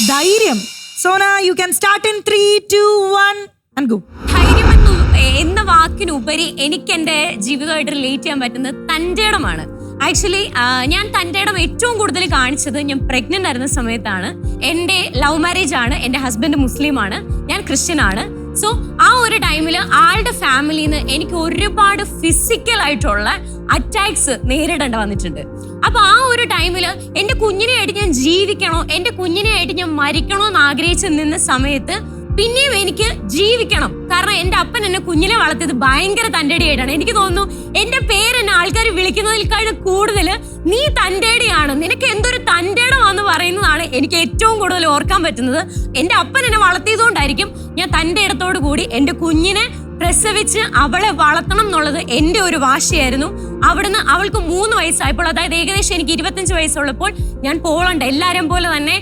ധൈര്യം. Sona, you can start in 3, 2, 1 and go. ധൈര്യം എന്ന വാക്കിനുപരി എനിക്ക് എൻ്റെ ജീവിതമായിട്ട് റിലേറ്റ് ചെയ്യാൻ പറ്റുന്നത് തൻ്റെടമാണ്. ആക്ച്വലി ഞാൻ തൻ്റെടം ഏറ്റവും കൂടുതൽ കാണിച്ചത് ഞാൻ പ്രഗ്നന്റ് ആയിരുന്ന സമയത്താണ്. എൻ്റെ ലവ് മാരേജ് ആണ്. എൻ്റെ ഹസ്ബൻഡ് മുസ്ലിമാണ്, ഞാൻ ക്രിസ്ത്യൻ ആണ്. സോ ആ ഒരു ടൈമിൽ ആളുടെ ഫാമിലിയിൽ നിന്ന് എനിക്ക് ഒരുപാട് ഫിസിക്കൽ ആയിട്ടുള്ള അറ്റാക്സ് നേരിടേണ്ടി വന്നിട്ടുണ്ട്. അപ്പൊ ആ ഒരു ടൈമിൽ എൻ്റെ കുഞ്ഞിനെയായിട്ട് ഞാൻ ജീവിക്കണോ, എൻ്റെ കുഞ്ഞിനെയായിട്ട് ഞാൻ മരിക്കണോ എന്ന് ആഗ്രഹിച്ച് നിന്ന സമയത്ത് പിന്നെയും എനിക്ക് ജീവിക്കണം. കാരണം എൻ്റെ അപ്പൻ എന്നെ കുഞ്ഞിനെ വളർത്തിയത് ഭയങ്കര തൻ്റെടിയായിട്ടാണ്. എനിക്ക് തോന്നുന്നു എൻ്റെ പേരെന്നെ ആൾക്കാർ വിളിക്കുന്നതിൽക്കാളും കൂടുതൽ നീ തൻ്റെടിയാണ്, നിനക്ക് എന്തൊരു തൻ്റെടമാന്ന് പറയുന്നതാണ് എനിക്ക് ഏറ്റവും കൂടുതൽ ഓർക്കാൻ പറ്റുന്നത്. എൻ്റെ അപ്പൻ എന്നെ വളർത്തിയതുകൊണ്ടായിരിക്കും ഞാൻ തൻ്റെ ഇടത്തോടു കൂടി എൻ്റെ കുഞ്ഞിനെ പ്രസവിച്ച് അവളെ വളർത്തണം എന്നുള്ളത് എൻ്റെ ഒരു വാശിയായിരുന്നു. അവിടുന്ന് അവൾക്ക് 3 വയസ്സായപ്പോൾ, അതായത് ഏകദേശം എനിക്ക് 25 വയസ്സുള്ളപ്പോൾ ഞാൻ പോളണ്ട് എല്ലാവരും പോലെ തന്നെ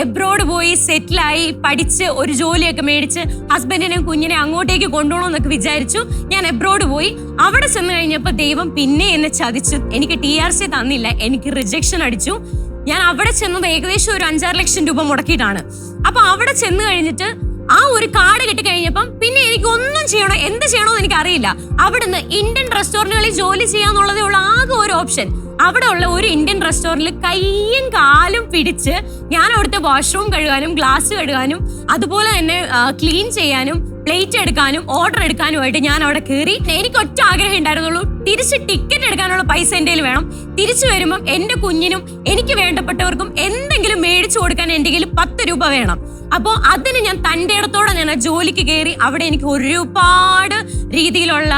എബ്രോഡ് പോയി സെറ്റിലായി പഠിച്ച് ഒരു ജോലിയൊക്കെ മേടിച്ച് ഹസ്ബൻഡിനെ കുഞ്ഞിനെ അങ്ങോട്ടേക്ക് കൊണ്ടുപോകണമെന്നൊക്കെ വിചാരിച്ചു. ഞാൻ എബ്രോഡ് പോയി. അവിടെ ചെന്ന് കഴിഞ്ഞപ്പോൾ ദൈവം പിന്നെ എന്നെ ചതിച്ചു. എനിക്ക് TRC തന്നില്ല, എനിക്ക് റിജക്ഷൻ അടിച്ചു. ഞാൻ അവിടെ ചെന്നത് ഏകദേശം ഒരു 5-6 ലക്ഷം രൂപ മുടക്കിയിട്ടാണ്. അപ്പൊ അവിടെ ചെന്ന് കഴിഞ്ഞിട്ട് ആ ഒരു കാർഡ് കിട്ടി കഴിഞ്ഞപ്പം പിന്നെ എനിക്ക് ഒന്നും ചെയ്യണോ, എന്ത് ചെയ്യണോന്ന് എനിക്ക് അറിയില്ല. അവിടുന്ന് ഇന്ത്യൻ റെസ്റ്റോറന്റുകളിൽ ജോലി ചെയ്യാന്നുള്ളതേ ഉള്ള ആകെ ഒരു ഓപ്ഷൻ. അവിടെ ഉള്ള ഒരു ഇന്ത്യൻ റെസ്റ്റോറന്റിൽ കയ്യും കാലും പിടിച്ച് ഞാൻ അവിടുത്തെ വാഷ്റൂം കഴുകാനും ഗ്ലാസ് കഴുകാനും അതുപോലെ തന്നെ ക്ലീൻ ചെയ്യാനും പ്ലേറ്റ് എടുക്കാനും ഓർഡർ എടുക്കാനുമായിട്ട് ഞാൻ അവിടെ കയറി. എനിക്ക് ഒറ്റ ആഗ്രഹം ഉണ്ടായിരുന്നുള്ളൂ, തിരിച്ച് ടിക്കറ്റ് എടുക്കാനുള്ള പൈസ എൻ്റെ കയ്യിൽ വേണം. തിരിച്ചു വരുമ്പം എൻ്റെ കുഞ്ഞിനും എനിക്ക് വേണ്ടപ്പെട്ടവർക്കും എന്തെങ്കിലും മേടിച്ചു കൊടുക്കാൻ എൻ്റെ കയ്യിൽ 10 രൂപ വേണം. അപ്പോൾ അതിന് ഞാൻ തൻ്റെ ഇടത്തോടെ ഞാൻ ആ ജോലിക്ക് കയറി. അവിടെ എനിക്ക് ഒരുപാട് രീതിയിലുള്ള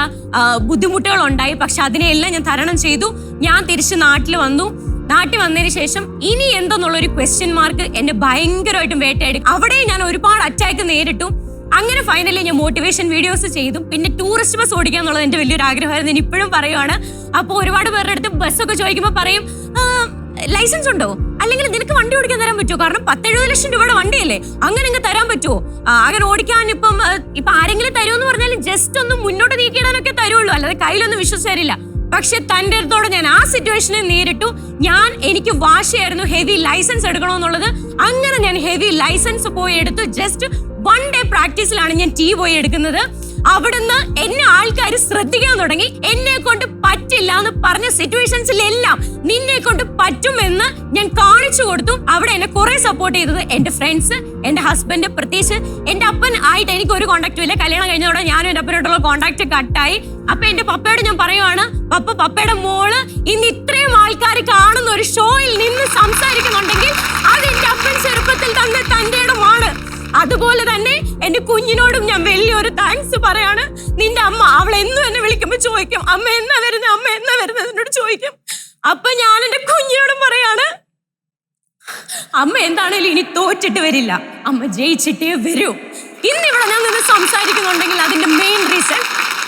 ബുദ്ധിമുട്ടുകൾ ഉണ്ടായി. പക്ഷെ അതിനെല്ലാം ഞാൻ തരണം ചെയ്തു. ഞാൻ തിരിച്ച് നാട്ടിൽ വന്നു. നാട്ടിൽ വന്നതിന് ശേഷം ഇനി എന്തെന്നുള്ളൊരു ക്വസ്റ്റ്യൻ മാർക്ക് എന്നെ ഭയങ്കരമായിട്ടും വേട്ടയാടി. അവിടെ ഞാൻ ഒരുപാട് അറ്റാക്ക് നേരിട്ടു. അങ്ങനെ ഫൈനലി ഞാൻ മോട്ടിവേഷൻ വീഡിയോസ് ചെയ്തു. പിന്നെ ടൂറിസ്റ്റ് ബസ് ഓടിക്കുക എന്നുള്ളത് എൻ്റെ വലിയൊരു ആഗ്രഹമായിരുന്നു. ഞാൻ ഇപ്പോഴും പറയുവാണ്. അപ്പോൾ ഒരുപാട് പേരുടെ അടുത്ത് ബസ്സൊക്കെ ചോദിക്കുമ്പോൾ പറയും, ലൈസൻസ് ഉണ്ടോ, അല്ലെങ്കിൽ നിനക്ക് വണ്ടി ഓടിക്കാൻ തരാൻ പറ്റുമോ? കാരണം 10-70 ലക്ഷം രൂപയുടെ വണ്ടിയല്ലേ, അങ്ങനെ അങ്ങ് തരാൻ പറ്റുമോ? അങ്ങനെ ഓടിക്കാൻ ഇപ്പം ആരെങ്കിലും തരുമെന്ന് പറഞ്ഞാൽ ജസ്റ്റ് ഒന്ന് മുന്നോട്ട് നീക്കിയിടാനൊക്കെ തരുള്ളൂ, അല്ലാതെ കയ്യിലൊന്നും വിശ്വസിച്ചില്ല. പക്ഷെ തൻ്റെ അടുത്തോടെ ഞാൻ ആ സിറ്റുവേഷനെ നേരിട്ടു. എനിക്ക് വാശിയായിരുന്നു ഹെവി ലൈസൻസ് എടുക്കണമെന്നുള്ളത്. അങ്ങനെ ഞാൻ ഹെവി ലൈസൻസ് പോയി എടുത്തു. ജസ്റ്റ് 1 ഡേ പ്രാക്ടീസിലാണ് ഞാൻ പോയി എടുക്കുന്നത്. അവിടുന്ന് എന്നെ ആൾക്കാർ ശ്രദ്ധിക്കാൻ തുടങ്ങി. എന്നെ കൊണ്ട് പറ്റില്ല എന്ന് പറഞ്ഞ സിറ്റുവേഷൻസിലെല്ലാം നിന്നെ കൊണ്ട് പറ്റുമെന്ന് ഞാൻ കാണിച്ചു കൊടുത്തു. അവിടെ എന്നെ കുറെ സപ്പോർട്ട് ചെയ്തത് എൻ്റെ ഫ്രണ്ട്സ്, എൻ്റെ ഹസ്ബൻഡ്, പ്രത്യേകിച്ച് എൻ്റെ അപ്പൻ ആയിട്ട് എനിക്ക് ഒരു കോണ്ടാക്റ്റും ഇല്ല. കല്യാണം കഴിഞ്ഞതോടെ ഞാനും എൻ്റെ അപ്പനായിട്ടുള്ള കോണ്ടാക്ട് കട്ടായി. അപ്പൊ എൻ്റെ പപ്പയോട് ഞാൻ പറയുവാണ്, പപ്പയുടെ മോള് ഇന്ന് ഇത്രയും ആൾക്കാർ കാണുന്ന ഒരു ഷോയിൽ നിന്ന് സംസാരിക്കുന്നുണ്ടെങ്കിൽ അത് എൻ്റെ അപ്പൻ ചെറുപ്പത്തിൽ തന്നെ തൻ്റെ ഇടമാണ്. അതുപോലെ തന്നെ എന്റെ കുഞ്ഞിനോടും ഞാൻ വലിയൊരു താങ്ക്സ് പറയാണ്. നിന്റെ അമ്മ, അവൾ എന്നും എന്നെ വിളിക്കുമ്പോ ചോദിക്കും, അമ്മ എന്നാ വരുന്നത് എന്നോട് ചോദിക്കും. അപ്പൊ ഞാൻ എന്റെ കുഞ്ഞിനോടും പറയാണ്, അമ്മ എന്താണേലും ഇനി തോറ്റിട്ട് വരില്ല, അമ്മ ജയിച്ചിട്ടേ വരൂ. ഇന്നിവിടെ ഞാൻ നിന്ന് സംസാരിക്കുന്നുണ്ടെങ്കിൽ അതിന്റെ മെയിൻ റീസൺ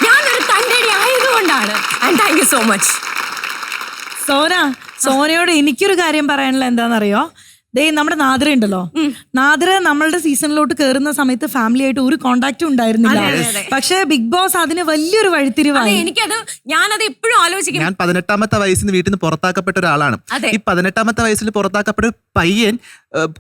ഞാനൊരു തൻ്റെടി ആയതുകൊണ്ടാണ്. And thank you so much. സോനയോട് എനിക്കൊരു കാര്യം പറയാനുള്ള എന്താണെന്നറിയോ? നമ്മുടെ നാദ്ര ഉണ്ടല്ലോ, നാദ്ര നമ്മളുടെ സീസണിലോട്ട് കയറുന്ന സമയത്ത് ഫാമിലി ആയിട്ട് ഒരു കോണ്ടാക്റ്റും ഉണ്ടായിരുന്നില്ല. പക്ഷെ ബിഗ് ബോസ് അതിന് വലിയൊരു വഴിത്തിരിവായി. ഞാനത് എപ്പോഴും ആലോചിക്കും. ഞാൻ 18ാമത്തെ വയസ്സിൽ നിന്ന് വീട്ടിൽ നിന്ന് പുറത്താക്കപ്പെട്ട ഒരാളാണ്. ഈ 18ാമത്തെ വയസ്സിൽ പുറത്താക്കപ്പെട്ട ഒരു പയ്യൻ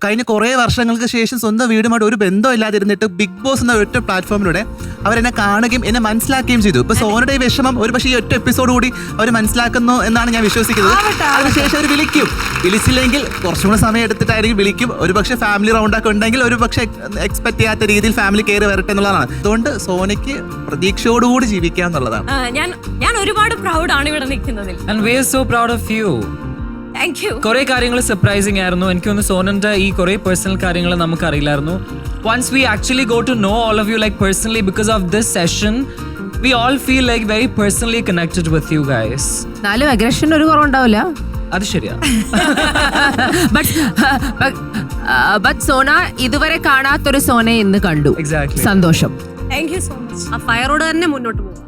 കഴിഞ്ഞ കുറെ വർഷങ്ങൾക്ക് ശേഷം സ്വന്തം വീടുമായിട്ട് ഒരു ബന്ധമില്ലാതിരുന്നിട്ട് ബിഗ് ബോസ് എന്ന ഒറ്റ പ്ലാറ്റ്ഫോമിലൂടെ അവരെന്നെ കാണുകയും എന്നെ മനസ്സിലാക്കുകയും ചെയ്തു. ഇപ്പൊ സോനയുടെ വിഷമം ഒരു പക്ഷേ ഈ ഒറ്റ എപ്പിസോഡ് കൂടി അവർ മനസ്സിലാക്കുന്നു എന്നാണ് ഞാൻ വിശ്വസിക്കുന്നത്. അതിനുശേഷം അവർ വിളിച്ചില്ലെങ്കിൽ കുറച്ചും കൂടെ സമയം എടുത്തിട്ടായിരിക്കും വിളിക്കും. ഒരു പക്ഷേ ഫാമിലി റൗണ്ടൊക്കെ ഉണ്ടെങ്കിൽ ഒരു പക്ഷേ എക്സ്പെക്ട് ചെയ്യാത്ത രീതിയിൽ ഫാമിലി കയറി വരട്ടെ എന്നുള്ളതാണ്. അതുകൊണ്ട് സോനയ്ക്ക് പ്രതീക്ഷയോടുകൂടി ജീവിക്കുക എന്നുള്ളതാണ്. ഞാൻ ഒരുപാട് പ്രൗഡാണ് ഇവിടെ നിൽക്കുന്നതിൽ. കുറെ കാര്യങ്ങൾ സർപ്രൈസിംഗ് ആയിരുന്നു. എനിക്ക് തോന്നുന്നു സോനന്റെ ഈ കുറെ പേഴ്സണൽ കാര്യങ്ങൾ നമുക്ക് അറിയില്ലായിരുന്നു. Once we actually go to know all of you like personally because of this session, we all feel like very personally connected with you guys. നാലും അഗ്രഷൻ ഒരു കുറവുണ്ടാവില്ല. അത് ശരിയാ. ബട്ട് സോന ഇതുവരെ കാണാത്തൊരു സോനയെ ഇന്ന് കണ്ടു. സന്തോഷം. Thank you so much. ആ ഫയറോട് തന്നെ മുന്നോട്ട് പോവാം.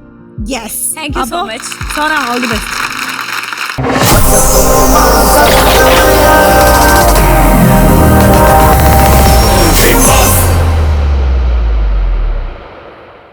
Yes, thank you so much. Sona, all the best.